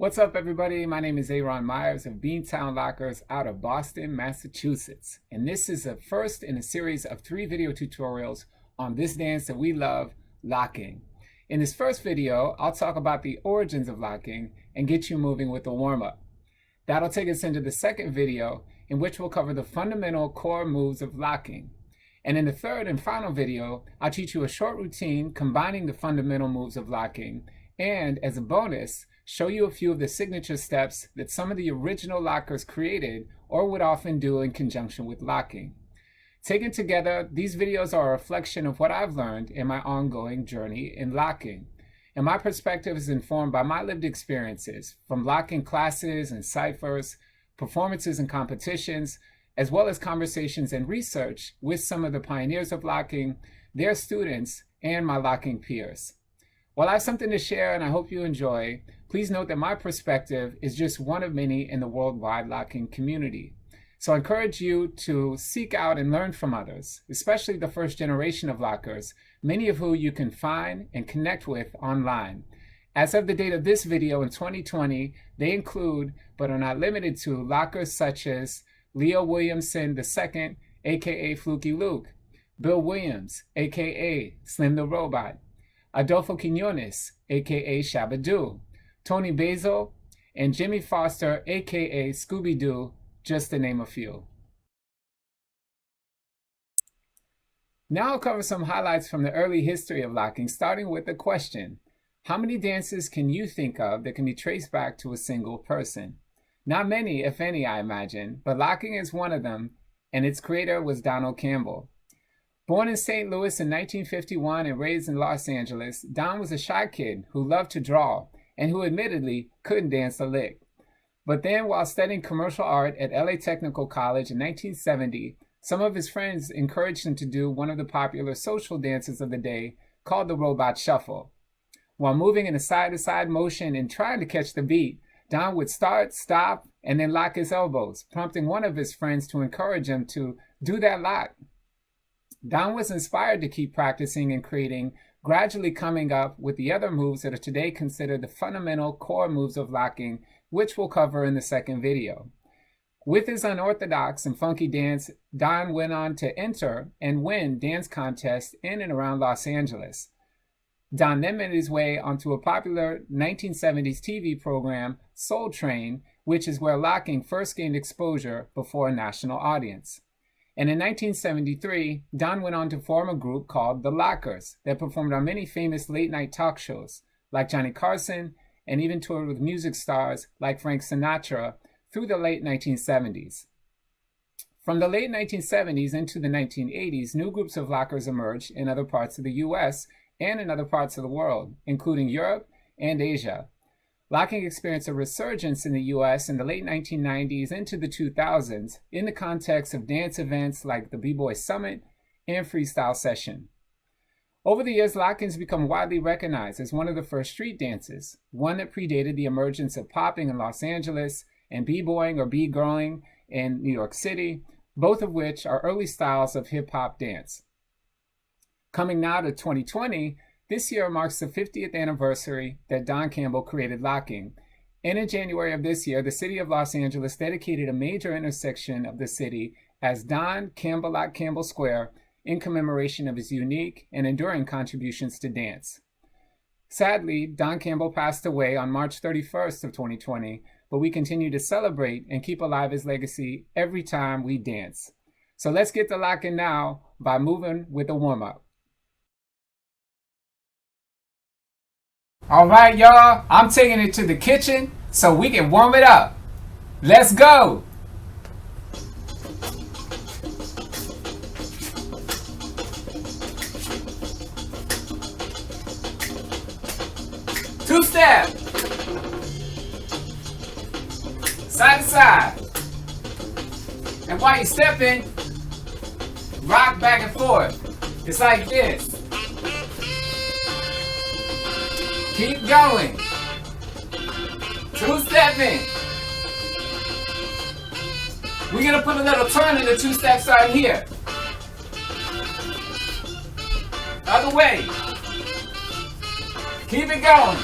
What's up, everybody? My name is Aaron Myers of Beantown Lockers out of Boston, Massachusetts. And this is the first in a series of 3 video tutorials on this dance that we love, locking. In this first video, I'll talk about the origins of locking and get you moving with the warm-up. That'll take us into the second video, in which we'll cover the fundamental core moves of locking. And in the third and final video, I'll teach you a short routine combining the fundamental moves of locking, and as a bonus, show you a few of the signature steps that some of the original lockers created or would often do in conjunction with locking. Taken together, these videos are a reflection of what I've learned in my ongoing journey in locking. And my perspective is informed by my lived experiences from locking classes and ciphers, performances and competitions, as well as conversations and research with some of the pioneers of locking, their students, and my locking peers. While I have something to share and I hope you enjoy, please note that my perspective is just one of many in the worldwide locking community. So I encourage you to seek out and learn from others, especially the first generation of lockers, many of whom you can find and connect with online. As of the date of this video in 2020, they include, but are not limited to, lockers such as Leo Williamson II, aka Fluky Luke, Bill Williams, aka Slim the Robot, Adolfo Quinones, aka Shabba-Doo, Tony Basil, and Jimmy Foster, aka Scooby-Doo, just to name a few. Now I'll cover some highlights from the early history of locking, starting with the question: how many dances can you think of that can be traced back to a single person? Not many, if any, I imagine, but locking is one of them, and its creator was Donald Campbell. Born in St. Louis in 1951 and raised in Los Angeles, Don was a shy kid who loved to draw and who admittedly couldn't dance a lick. But then, while studying commercial art at LA Technical College in 1970, some of his friends encouraged him to do one of the popular social dances of the day called the Robot Shuffle. While moving in a side-to-side motion and trying to catch the beat, Don would start, stop, and then lock his elbows, prompting one of his friends to encourage him to do that lock. Don was inspired to keep practicing and creating, gradually coming up with the other moves that are today considered the fundamental core moves of locking, which we'll cover in the second video. With his unorthodox and funky dance, Don went on to enter and win dance contests in and around Los Angeles. Don then made his way onto a popular 1970s TV program, Soul Train, which is where locking first gained exposure before a national audience. And in 1973, Don went on to form a group called The Lockers that performed on many famous late-night talk shows like Johnny Carson, and even toured with music stars like Frank Sinatra through the late 1970s. From the late 1970s into the 1980s, new groups of lockers emerged in other parts of the US and in other parts of the world, including Europe and Asia. Locking experienced a resurgence in the US in the late 1990s into the 2000s in the context of dance events like the B-Boy Summit and Freestyle Session. Over the years, locking has become widely recognized as one of the first street dances, one that predated the emergence of popping in Los Angeles and b-boying or b-girling in New York City, both of which are early styles of hip-hop dance. Coming now to 2020, this year marks the 50th anniversary that Don Campbell created locking. And in January of this year, the city of Los Angeles dedicated a major intersection of the city as Don Campbell Lock Campbell Square in commemoration of his unique and enduring contributions to dance. Sadly, Don Campbell passed away on March 31st of 2020, but we continue to celebrate and keep alive his legacy every time we dance. So let's get to locking now by moving with a warm-up. All right, y'all, I'm taking it to the kitchen so we can warm it up. Let's go. Two-step. Side to side. And while you're stepping, rock back and forth. It's like this. Keep going. Two-stepping. We're going to put a little turn in the two steps right here. Other way. Keep it going.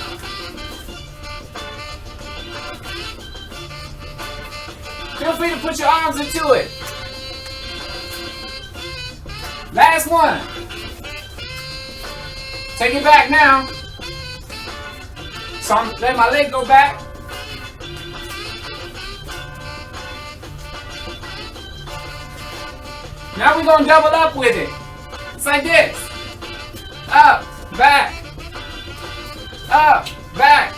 Feel free to put your arms into it. Last one. Take it back now. So I'm letting my leg go back. Now we're going to double up with it. It's like this. Up, back. Up, back.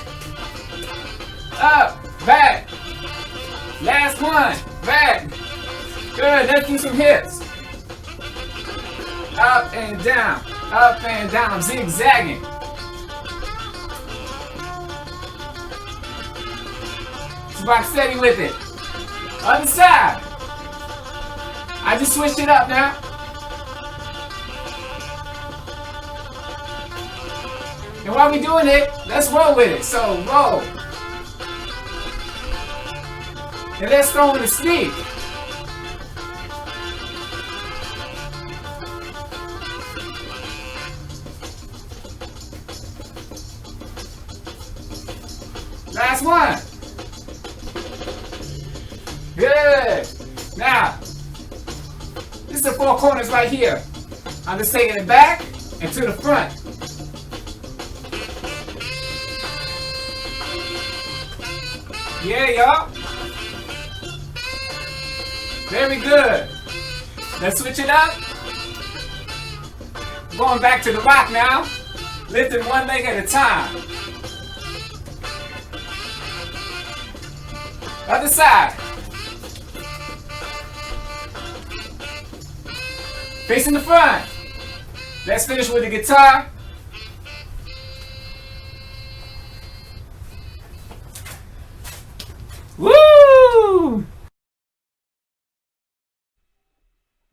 Up, back. Last one. Back. Good. Let's do some hips. Up and down. Up and down. I'm zigzagging. Just rock steady with it. Other side. I just switched it up now. And while we're doing it, let's roll with it. So roll. And let's throw in a sneak. Last one. Good. Now, this is the four corners right here. I'm just taking it back and to the front. Yeah, y'all. Very good. Let's switch it up. Going back to the rock now. Lifting one leg at a time. Other side. Facing the front. Let's finish with the guitar. Woo!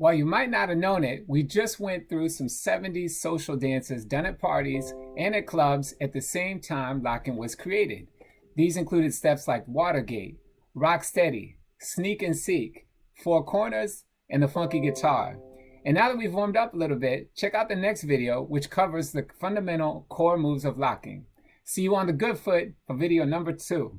While you might not have known it, we just went through some 70s social dances done at parties and at clubs at the same time locking was created. These included steps like Watergate, Rock Steady, Sneak and Seek, Four Corners, and the funky guitar. And now that we've warmed up a little bit, check out the next video, which covers the fundamental core moves of locking. See you on the good foot for video number 2.